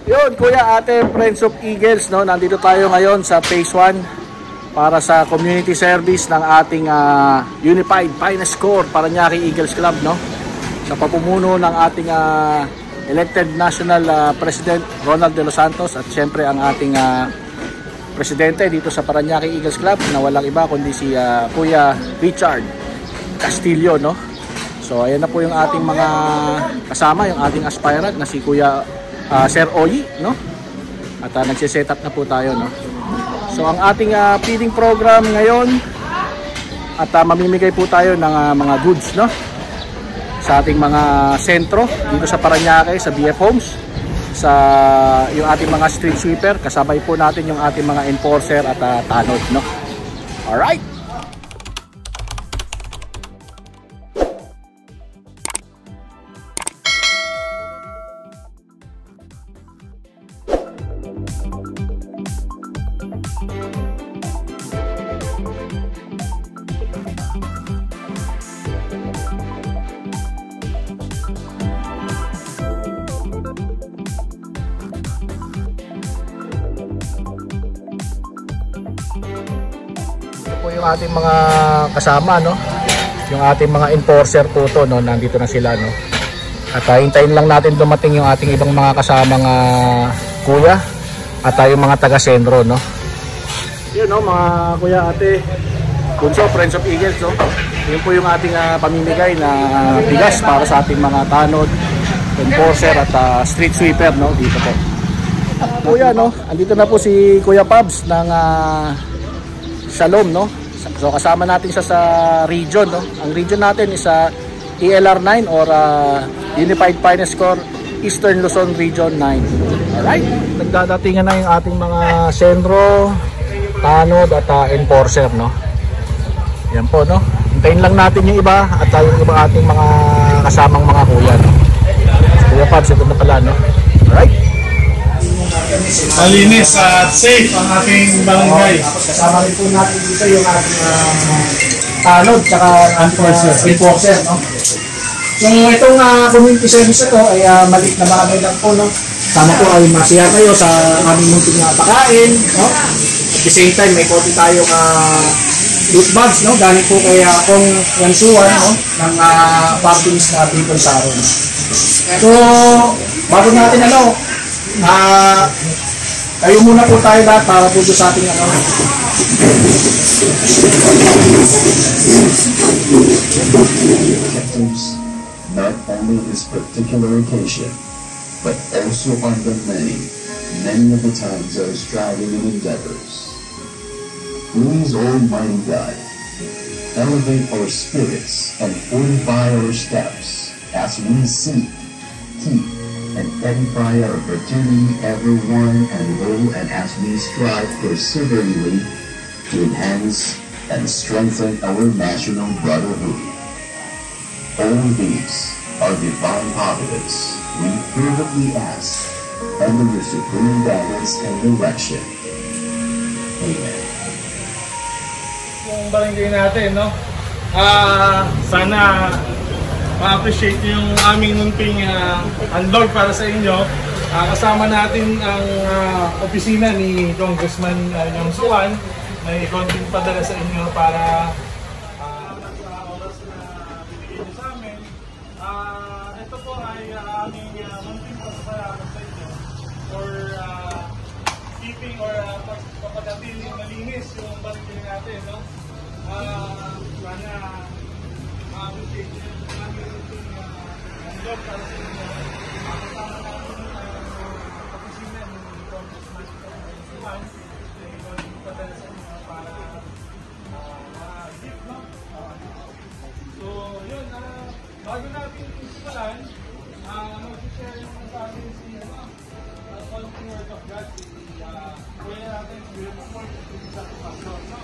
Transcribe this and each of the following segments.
Yun, kuya, ate, Friends of Eagles, no? Nandito tayo ngayon sa Phase 1 para sa community service ng ating Unified Finest Corps Parañaque Eagles Club, no? Sa pamumuno ng ating elected national President Ronald De Los Santos at syempre ang ating presidente dito sa Parañaque Eagles Club na walang iba kundi si Kuya Richard Castillo, no? So ayan na po yung ating mga kasama, yung ating aspirant na si Kuya Sir Oyi, no? At nagse-set up na po tayo, no? So ang ating feeding program ngayon at mamimigay po tayo ng mga goods, no? Sa ating mga sentro dito sa Parañaque, sa BF Homes, sa yung ating mga street sweeper, kasabay po natin yung ating mga enforcer at tanod, no? Alright. Po yung ating mga kasama, no? Yung ating mga enforcer po to, no? Nandito na sila, no? At hintayin lang natin dumating yung ating ibang mga kasamang kuya at yung mga taga-sentro, no? Yun, no, mga kuya, ate, Bunso, Friends of Eagles, no? Yun po yung ating pamimigay na bigas para sa ating mga tanod, enforcer at street sweeper, no? Dito po. Kuya, no? Andito na po si Kuya Pabs ng Shalom, no? So kasama natin siya sa region, no? Ang region natin is ELR9 or Unified Finest Corps Eastern Luzon Region 9. Alright, nagdadatingan na yung ating mga sentro, tanod at enforcer, no? Yan po, no? Hintayin lang natin yung iba at yung iba ating mga kasamang mga kuya, no? Kuya Pabs, ito na pala, no? Alright. Malinis at safe ang ating barangay. Kasama rin po natin dito yung ating tanod at enforcer, no? So itong community service ito ay maliit na bagay lang po, no? Tama po ay masaya kayo sa aming munting pagkain, no? At the same time may konti tayong loot bags, no? Galing po kay Kong Yansuan, no? Ng Parkings na People Saron. So bago natin tayo muna po tayo lahat para po sa ating not only this particular occasion, but also on the many of the times of striving and endeavors. Please, Almighty God, elevate our spirits and fortify our steps as we seek, keep, and edify our fraternity, everyone and all, and as we strive perseveringly to enhance and strengthen our national brotherhood. All these are divine providence we fervently ask under your supreme guidance and direction. Amen. Yung barangay natin, no? Sana ma-appreciate yung aming munting handog para sa inyo. Kasama natin ang opisina ni Congressman Yung Suwan. May konting padala sa inyo para sa oras na bibigyan nyo sa amin. Ito po ay aming munting pasasalamat sa inyo for keeping or papadatiling malinis yung barangay natin, no? Sana ma-appreciate nyo yung aming munting handog para sa inyo. Kasama natin ang opisina ni Congressman Yung Suwan. May konting padala sa inyo para gift, no? So, yun, bago natin isipalan, mag-share naman sa amin si Calling Word of God, si kuya natin, Will Support, sa pastor, no?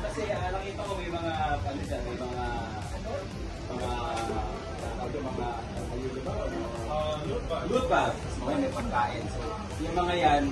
Kasi nakita ko may mga loot bag, may pagkain. So, yung mga yan,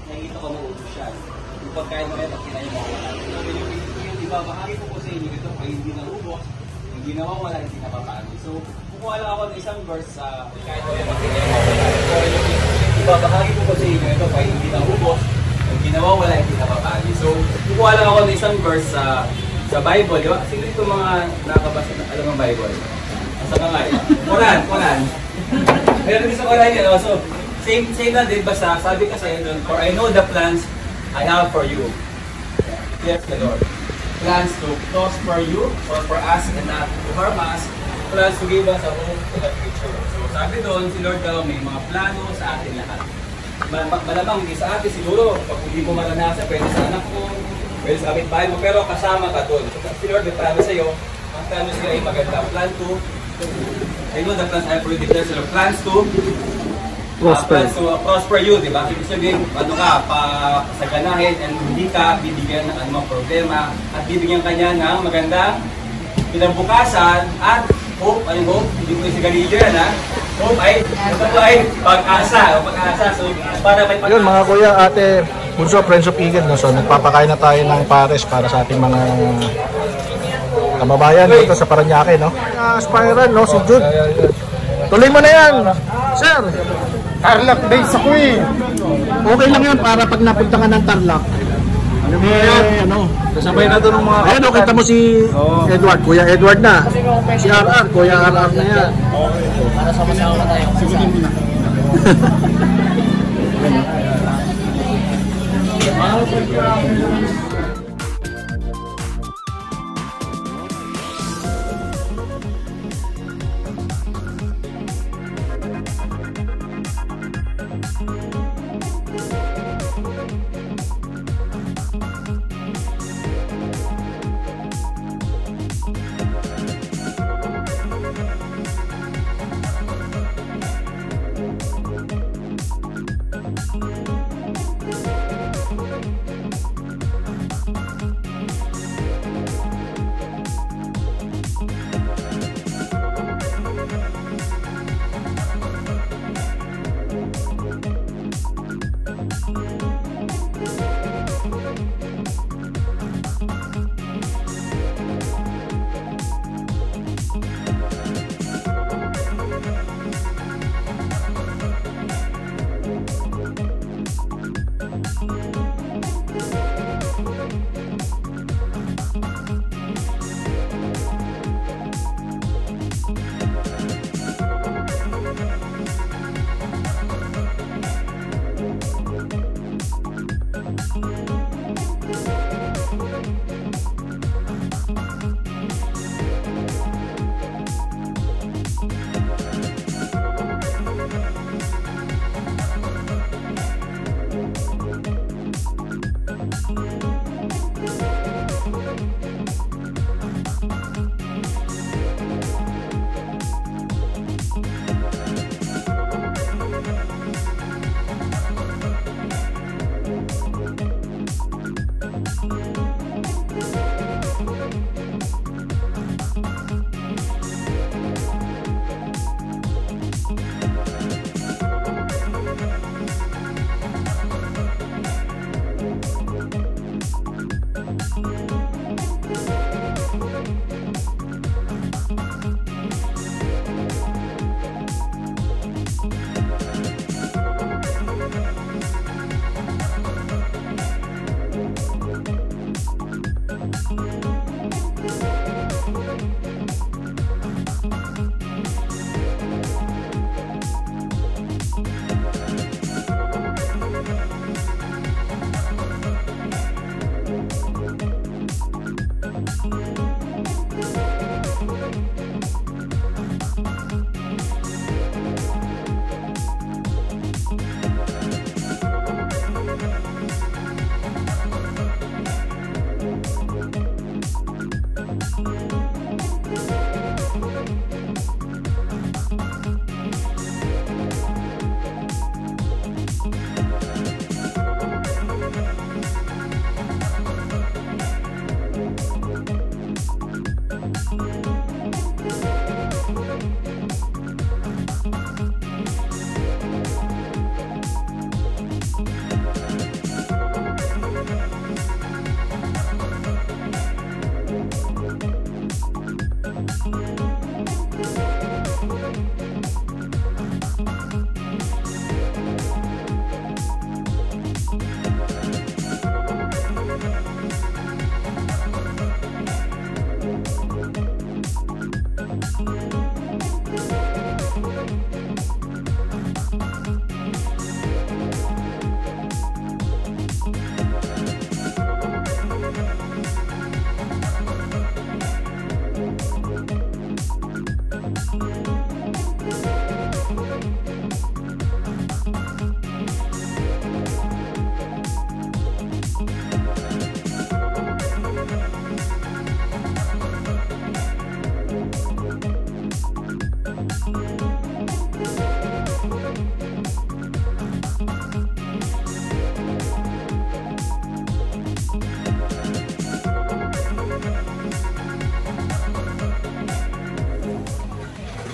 nakikita ko maubos yan. Yung pagkain mo yan, pag kinain mo. So, yung iba, bahagi ko po sa inyo ito, ay hindi naubos. Yung ginawa ko wala, hindi napapagod. So, kukuha lang ako ng isang verse sa kahit wala yung ibabahagi ko sa inyo ito kahit hindi naubos. Yung ginawa wala, hindi napapagod. So, kukuha lang ako ng isang verse sa Bible, di ba? Sino ito mga nakabasa na alam ng Bible? Asa ka nga? Quran. Meron din sa Quran yan. So, same na din, basta sabi kasi doon, for I know the plans I have for you. Yes, the Lord. Plans to prosper you, or for us and not to harm us. Plans to give us a hope to the future. So, sabi doon, si Lord daw may mga plano sa atin lahat. Malamang hindi sa atin siguro, pag hindi mo maranasan, pwede sa anak mo, pwede sa kapitbahay mo, pero kasama ka doon. So, si Lord may plano sa iyo, ang plano siya ay maganda. Plan to, I know the plans I have for you, declares the Lord. Plans to prosper you, di ba? Ibig sabihin, ano ka, pasaganahin, and hindi ka bibigyan ng anumang problema, at bibigyan kanya ng magandang kinabukasan, at hope, anong hope? Hindi ko yung sigarilyo yan, ha? Hope ay pag-asa. So, para may Yun mga kuya, ate, Bunso, Friends of Eagle, no? So nagpapakain na tayo ng pares para sa ating mga kababayan dito sa Parañaque, no? Aspiran, no? Si Jude. Tuloy mo na yan, sir. Tarlac days ako eh. Okay lang yan para pag napunta ka ng Tarlac. Ano? Kasabay na doon ng mga... Ayun, kita mo si Edward, Kuya Edward na. Si RR, Kuya RR na yan. para sa masama tayo. Sigutin mo na.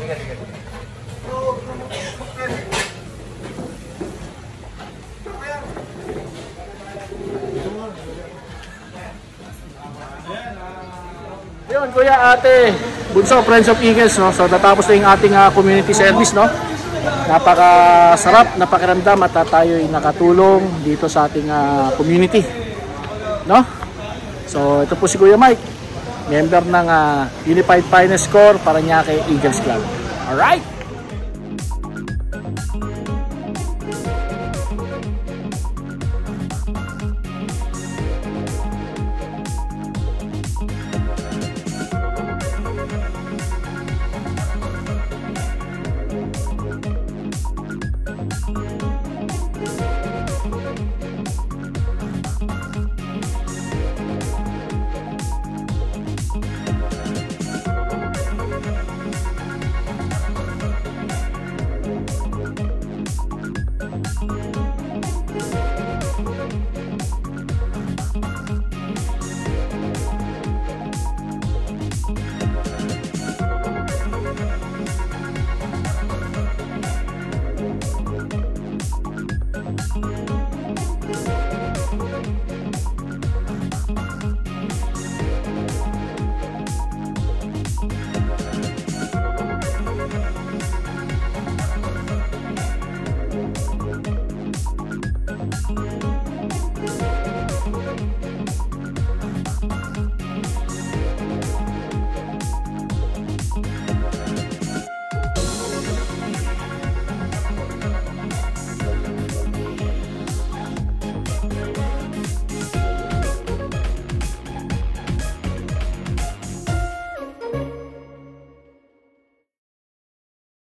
Yun, kuya, ate, Bunso, Friends of Eagles, no? So natapos na yung ating community service, no? Napakasarap na pakiramdam at tayo ay nakatulong dito sa ating community, no? So ito po si Kuya Mike, member ng Unified Finance Corps Parañaque Eagles Club. Alright?